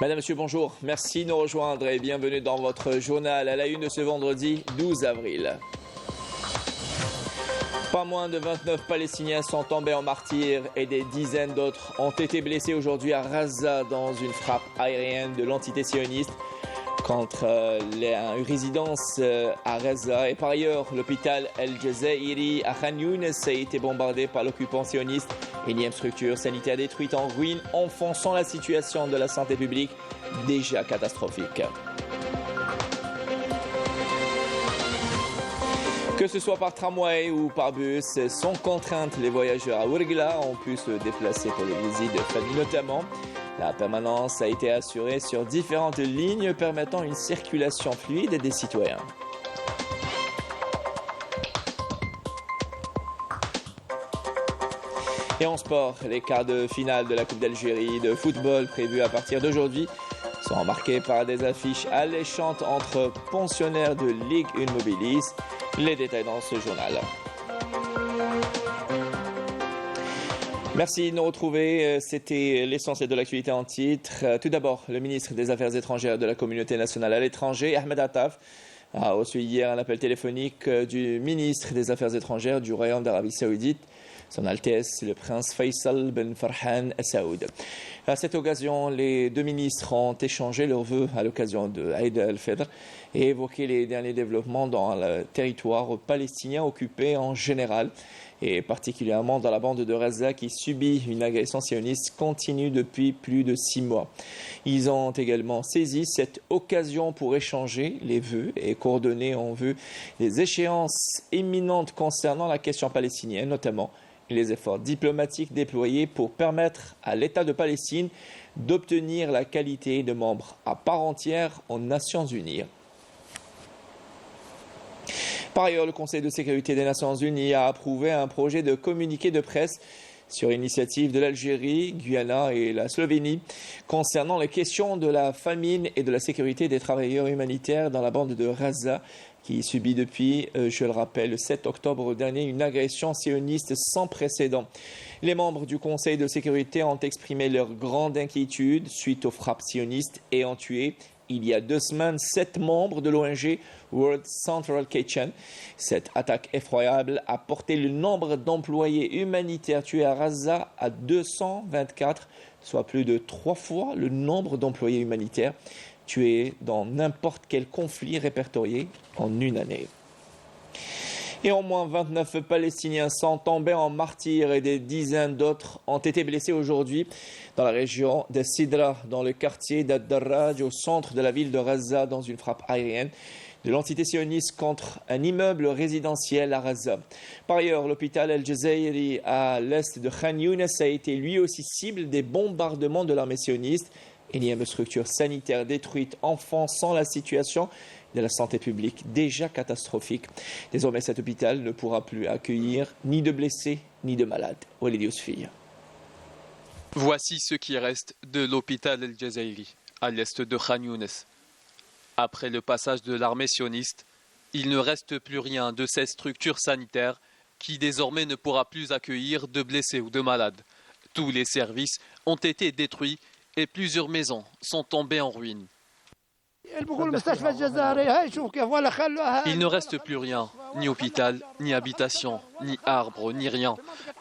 Madame, Monsieur, bonjour. Merci de nous rejoindre et bienvenue dans votre journal à la une de ce vendredi 12 avril. Pas moins de 29 Palestiniens sont tombés en martyrs et des dizaines d'autres ont été blessés aujourd'hui à Gaza dans une frappe aérienne de l'entité sioniste contre une résidence à Gaza. Et par ailleurs, l'hôpital El Jazairi à Khan Younes a été bombardé par l'occupant sioniste. Énième structure sanitaire détruite en ruine, enfonçant la situation de la santé publique déjà catastrophique. Que ce soit par tramway ou par bus, sans contrainte, les voyageurs à Ouargla ont pu se déplacer pour les visites de famille notamment. La permanence a été assurée sur différentes lignes permettant une circulation fluide des citoyens. Et en sport, les quarts de finale de la Coupe d'Algérie de football prévus à partir d'aujourd'hui sont marqués par des affiches alléchantes entre pensionnaires de Ligue 1 Mobilis. Les détails dans ce journal. Merci de nous retrouver. C'était l'essentiel de l'actualité en titre. Tout d'abord, le ministre des Affaires étrangères de la communauté nationale à l'étranger, Ahmed Attaf, a reçu hier un appel téléphonique du ministre des Affaires étrangères du Royaume d'Arabie Saoudite, Son Altesse le prince Faisal Ben Farhan Al Saoud. À cette occasion, les deux ministres ont échangé leurs vœux à l'occasion de Eid al-Fitr et évoqué les derniers développements dans le territoire palestinien occupé en général et particulièrement dans la bande de Gaza qui subit une agression sioniste continue depuis plus de 6 mois. Ils ont également saisi cette occasion pour échanger les vœux et coordonner en vue des échéances imminentes concernant la question palestinienne, notamment les efforts diplomatiques déployés pour permettre à l'État de Palestine d'obtenir la qualité de membre à part entière aux Nations Unies. Par ailleurs, le Conseil de sécurité des Nations Unies a approuvé un projet de communiqué de presse sur initiative de l'Algérie, Guyana et la Slovénie concernant les questions de la famine et de la sécurité des travailleurs humanitaires dans la bande de Gaza qui subit depuis, je le rappelle, le 7 octobre dernier, une agression sioniste sans précédent. Les membres du Conseil de sécurité ont exprimé leur grande inquiétude suite aux frappes sionistes et ont tué, il y a 2 semaines, 7 membres de l'ONG World Central Kitchen. Cette attaque effroyable a porté le nombre d'employés humanitaires tués à Gaza à 224, soit plus de 3 fois le nombre d'employés humanitaires tués dans n'importe quel conflit répertorié en une année. Et au moins 29 Palestiniens sont tombés en martyrs et des dizaines d'autres ont été blessés aujourd'hui dans la région de Sidra, dans le quartier d'Ad-Darraj, au centre de la ville de Gaza, dans une frappe aérienne de l'entité sioniste contre un immeuble résidentiel à Gaza. Par ailleurs, l'hôpital El Jazairi à l'est de Khan Younes a été lui aussi cible des bombardements de l'armée sioniste. Énième structure sanitaire détruite, enfonçant la situation de la santé publique déjà catastrophique. Désormais, cet hôpital ne pourra plus accueillir ni de blessés ni de malades. Walid Yousfi. Voici ce qui reste de l'hôpital El Jazairi, à l'est de Khan Younes. Après le passage de l'armée sioniste, il ne reste plus rien de cette structure sanitaire qui désormais ne pourra plus accueillir de blessés ou de malades. Tous les services ont été détruits et plusieurs maisons sont tombées en ruine. Il ne reste plus rien, ni hôpital, ni habitation, ni arbre, ni rien.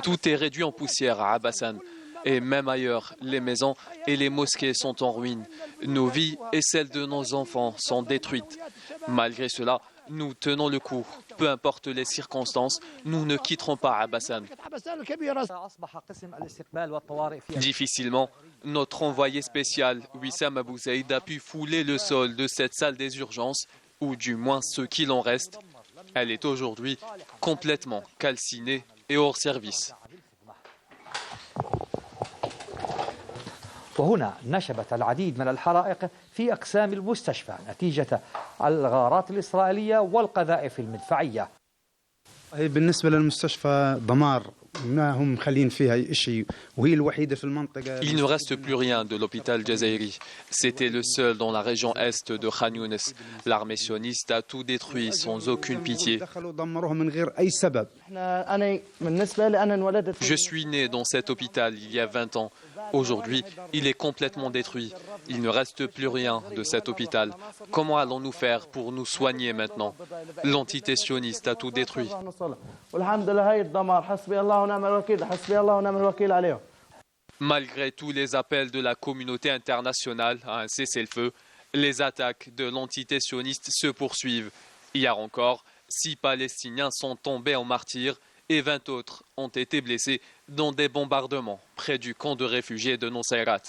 Tout est réduit en poussière à Abassan. Et même ailleurs, les maisons et les mosquées sont en ruine. Nos vies et celles de nos enfants sont détruites. Malgré cela, nous tenons le coup. Peu importe les circonstances, nous ne quitterons pas Abassan. Difficilement, notre envoyé spécial, Wissam Abou Zaïd, a pu fouler le sol de cette salle des urgences, ou du moins ce qu'il en reste. Elle est aujourd'hui complètement calcinée et hors service. وهنا نشبت العديد من الحرائق في أقسام المستشفى نتيجة الغارات الإسرائيلية والقذائف المدفعية. بالنسبة للمستشفى دمار ما هم مخلين فيها شيء وهي الوحيدة في المنطقة. Il ne reste plus rien de l'hôpital Jazairi. C'était le seul dans la région est de Khan Younes. L'armée sioniste a tout détruit sans aucune pitié. Je suis né dans cet hôpital il y a 20 ans. Aujourd'hui, il est complètement détruit. Il ne reste plus rien de cet hôpital. Comment allons-nous faire pour nous soigner maintenant? L'entité sioniste a tout détruit. Malgré tous les appels de la communauté internationale à un cessez-le-feu, les attaques de l'entité sioniste se poursuivent. Hier encore, 6 Palestiniens sont tombés en martyrs et 20 autres ont été blessés dans des bombardements près du camp de réfugiés de Nusayrat.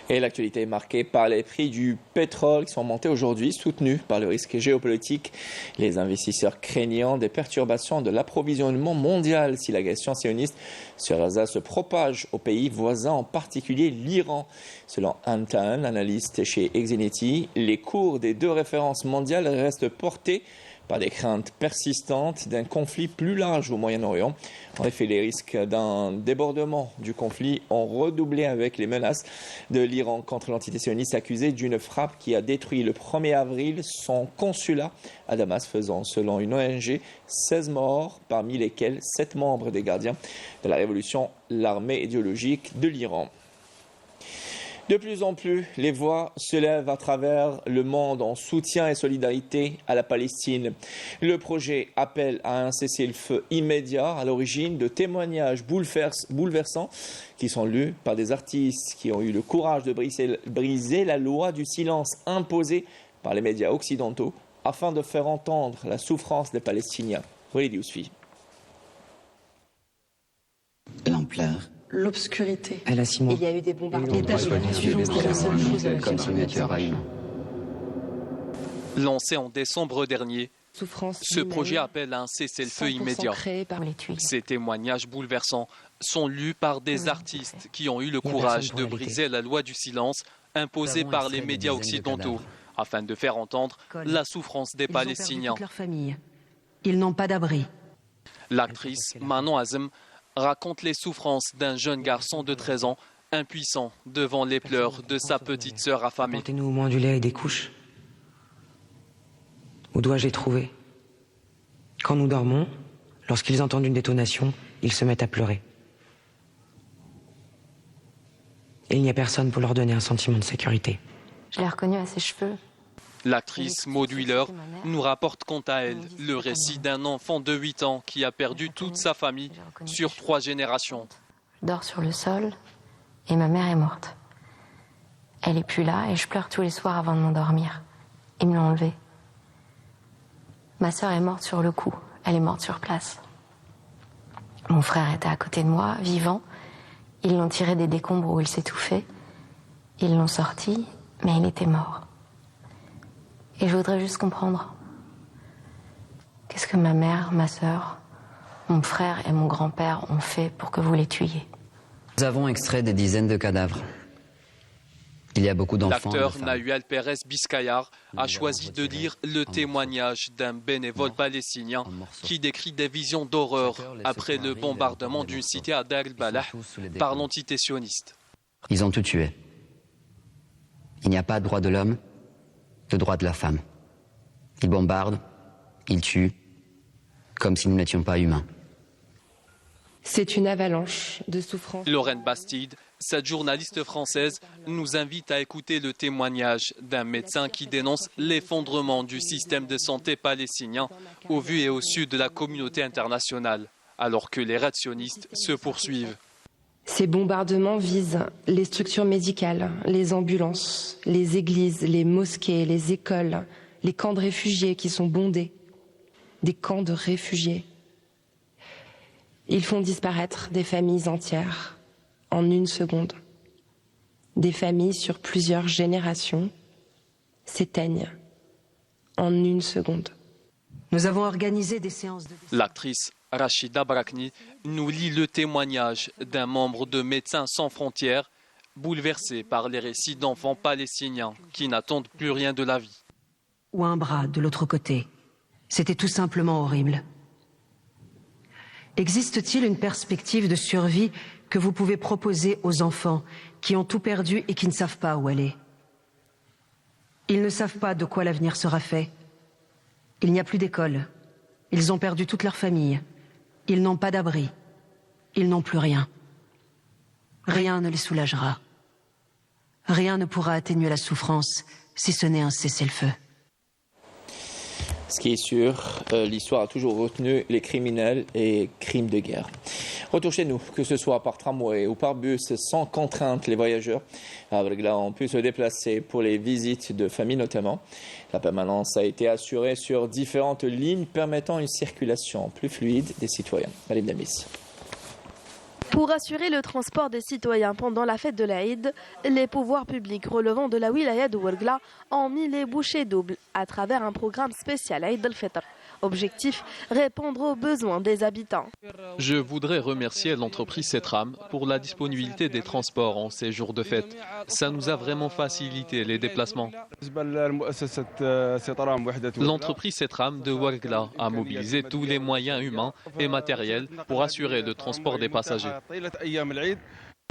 Et l'actualité est marquée par les prix du pétrole qui sont montés aujourd'hui, soutenus par le risque géopolitique. Les investisseurs craignant des perturbations de l'approvisionnement mondial si l'agression sioniste sur Gaza se propage aux pays voisins, en particulier l'Iran. Selon Antan, analyste chez Exinity, les cours des 2 références mondiales restent portés par des craintes persistantes d'un conflit plus large au Moyen-Orient. En effet, les risques d'un débordement du conflit ont redoublé avec les menaces de l'Iran contre l'entité sioniste accusée d'une frappe qui a détruit le 1er avril son consulat à Damas, faisant, selon une ONG, 16 morts, parmi lesquels 7 membres des gardiens de la révolution, l'armée idéologique de l'Iran. De plus en plus, les voix se lèvent à travers le monde en soutien et solidarité à la Palestine. Le projet appelle à un cessez-le-feu immédiat, à l'origine de témoignages bouleversants qui sont lus par des artistes qui ont eu le courage de briser la loi du silence imposée par les médias occidentaux afin de faire entendre la souffrance des Palestiniens. Walid Yousfi. L'ampleur. L'obscurité. Elle a 6 mois. Il y a eu des bombardements. Lancé en décembre dernier, ce projet appelle à un cessez-le-feu immédiat. Ces témoignages bouleversants sont lus par des artistes qui ont eu le courage de briser la loi du silence imposée par les médias occidentaux afin de faire entendre la souffrance des Palestiniens. Ils n'ont pas d'abri. L'actrice Manon Azem raconte les souffrances d'un jeune garçon de 13 ans, impuissant devant les pleurs de sa petite sœur affamée. Apportez-nous au moins du lait et des couches. Où dois-je les trouver? Quand nous dormons, lorsqu'ils entendent une détonation, ils se mettent à pleurer. Et il n'y a personne pour leur donner un sentiment de sécurité. Je l'ai reconnu à ses cheveux. L'actrice Maud Wheeler nous rapporte quant à elle le récit d'un enfant de 8 ans qui a perdu toute sa famille sur 3 générations. Je dors sur le sol et ma mère est morte. Elle est plus là et je pleure tous les soirs avant de m'endormir. Ils me l'ont enlevée. Ma sœur est morte sur le coup. Elle est morte sur place. Mon frère était à côté de moi, vivant. Ils l'ont tiré des décombres où il s'étouffait. Ils l'ont sorti, mais il était mort. Et je voudrais juste comprendre. Qu'est-ce que ma mère, ma sœur, mon frère et mon grand-père ont fait pour que vous les tuiez? Nous avons extrait des dizaines de cadavres. Il y a beaucoup d'enfants. L'acteur Nahuel Pérez Biscayar a choisi de lire le témoignage d'un bénévole palestinien qui décrit des visions d'horreur après le bombardement d'une cité à Deir el-Balah par l'entité sioniste. Ils ont tout tué. Il n'y a pas de droit de l'homme, de droit de la femme. Ils bombardent, ils tuent, comme si nous n'étions pas humains. C'est une avalanche de souffrance. Lorraine Bastide, cette journaliste française, nous invite à écouter le témoignage d'un médecin qui dénonce l'effondrement du système de santé palestinien au vu et au su de la communauté internationale, alors que les raids sionistes se poursuivent. Ces bombardements visent les structures médicales, les ambulances, les églises, les mosquées, les écoles, les camps de réfugiés qui sont bondés, des camps de réfugiés. Ils font disparaître des familles entières en une seconde. Des familles sur plusieurs générations s'éteignent en une seconde. Nous avons organisé des séances de... L'actrice Rachida Brakni nous lit le témoignage d'un membre de Médecins sans frontières, bouleversé par les récits d'enfants palestiniens qui n'attendent plus rien de la vie. Ou un bras de l'autre côté. C'était tout simplement horrible. Existe-t-il une perspective de survie que vous pouvez proposer aux enfants qui ont tout perdu et qui ne savent pas où aller? Ils ne savent pas de quoi l'avenir sera fait. Il n'y a plus d'école. Ils ont perdu toute leur famille. Ils n'ont pas d'abri. Ils n'ont plus rien. Rien ne les soulagera. Rien ne pourra atténuer la souffrance si ce n'est un cessez-le-feu. Ce qui est sûr, l'histoire a toujours retenu les criminels et crimes de guerre. Retour chez nous, que ce soit par tramway ou par bus, sans contrainte, les voyageurs ont pu se déplacer pour les visites de famille notamment. La permanence a été assurée sur différentes lignes permettant une circulation plus fluide des citoyens. Alim Damis. Pour assurer le transport des citoyens pendant la fête de l'Aïd, les pouvoirs publics relevant de la wilaya de Ouargla ont mis les bouchées doubles à travers un programme spécial Aïd al-Fitr. Objectif, répondre aux besoins des habitants. Je voudrais remercier l'entreprise Setram pour la disponibilité des transports en ces jours de fête. Ça nous a vraiment facilité les déplacements. L'entreprise Setram de Ouargla a mobilisé tous les moyens humains et matériels pour assurer le transport des passagers.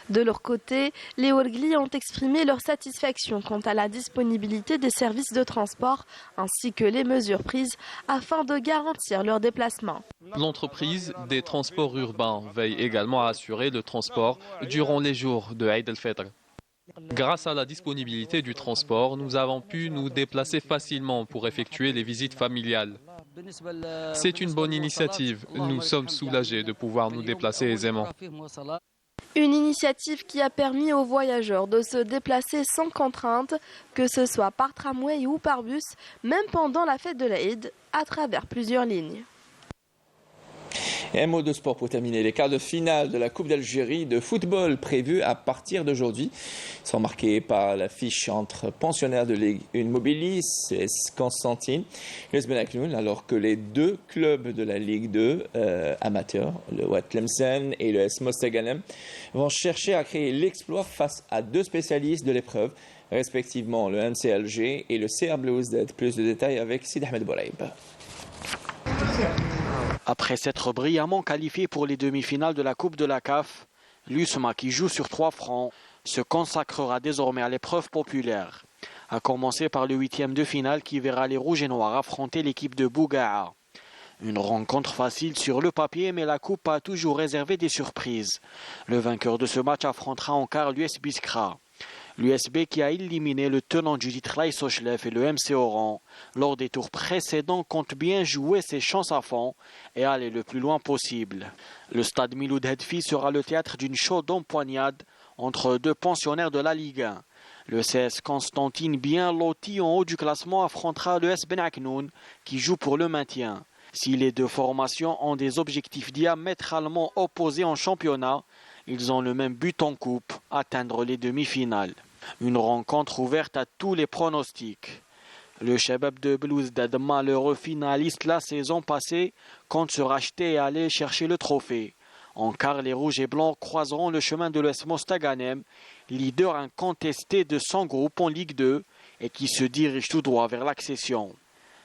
De leur côté, les Ouarglis ont exprimé leur satisfaction quant à la disponibilité des services de transport ainsi que les mesures prises afin de garantir leur déplacement. L'entreprise des transports urbains veille également à assurer le transport durant les jours de Eid al-Fitr. Grâce à la disponibilité du transport, nous avons pu nous déplacer facilement pour effectuer les visites familiales. C'est une bonne initiative. Nous sommes soulagés de pouvoir nous déplacer aisément. Une initiative qui a permis aux voyageurs de se déplacer sans contrainte, que ce soit par tramway ou par bus, même pendant la fête de l'Aïd, à travers plusieurs lignes. Et un mot de sport pour terminer. Les quarts de finale de la Coupe d'Algérie de football prévus à partir d'aujourd'hui sont marqués par l'affiche entre pensionnaires de Ligue 1 Mobilis et Constantine, l'US Benaknoun, alors que les deux clubs de la Ligue 2 amateurs, le Ouad Tlemcen et le AS Mostaganem, vont chercher à créer l'exploit face à deux spécialistes de l'épreuve, respectivement le MC Alger et le CR Belouizdad. Plus de détails avec Sid Ahmed Bouraïb. Après s'être brillamment qualifié pour les demi-finales de la Coupe de la CAF, l'USMA, qui joue sur 3 fronts, se consacrera désormais à l'épreuve populaire. À commencer par le 8e de finale qui verra les Rouges et Noirs affronter l'équipe de Bougaa. Une rencontre facile sur le papier, mais la Coupe a toujours réservé des surprises. Le vainqueur de ce match affrontera en quart l'US Biskra. L'USB qui a éliminé le tenant du titre Laï Sochlef et le MC Oran lors des tours précédents compte bien jouer ses chances à fond et aller le plus loin possible. Le stade Miloud Hedfi sera le théâtre d'une chaude empoignade entre deux pensionnaires de la Ligue 1. Le CS Constantine, bien loti en haut du classement, affrontera le S Benaknoun qui joue pour le maintien. Si les deux formations ont des objectifs diamétralement opposés en championnat, ils ont le même but en coupe, atteindre les demi-finales. Une rencontre ouverte à tous les pronostics. Le Shabab de Belouizdad, malheureux finaliste la saison passée, compte se racheter et aller chercher le trophée. En quart, les Rouges et Blancs croiseront le chemin de l'US Mostaganem, leader incontesté de son groupe en Ligue 2 et qui se dirige tout droit vers l'accession.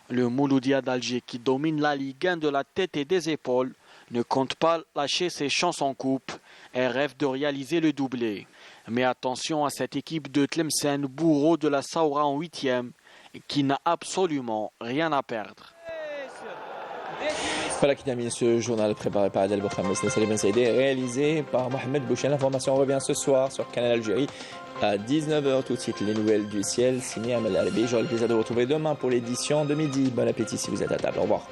Le Mouloudia d'Alger, qui domine la Ligue 1 de la tête et des épaules, ne compte pas lâcher ses chances en coupe et rêve de réaliser le doublé. Mais attention à cette équipe de Tlemcen, bourreau de la Saoura en 8e, qui n'a absolument rien à perdre. Voilà qui termine ce journal préparé par Adel Bokhames, Nassali Ben Saïdé, réalisé par Mohamed Bouchen. L'information revient ce soir sur Canal Algérie à 19h. Tout de suite, les nouvelles du ciel, signé Amel Arabi. J'aurai le plaisir de vous retrouver demain pour l'édition de midi. Bon appétit si vous êtes à table. Au revoir.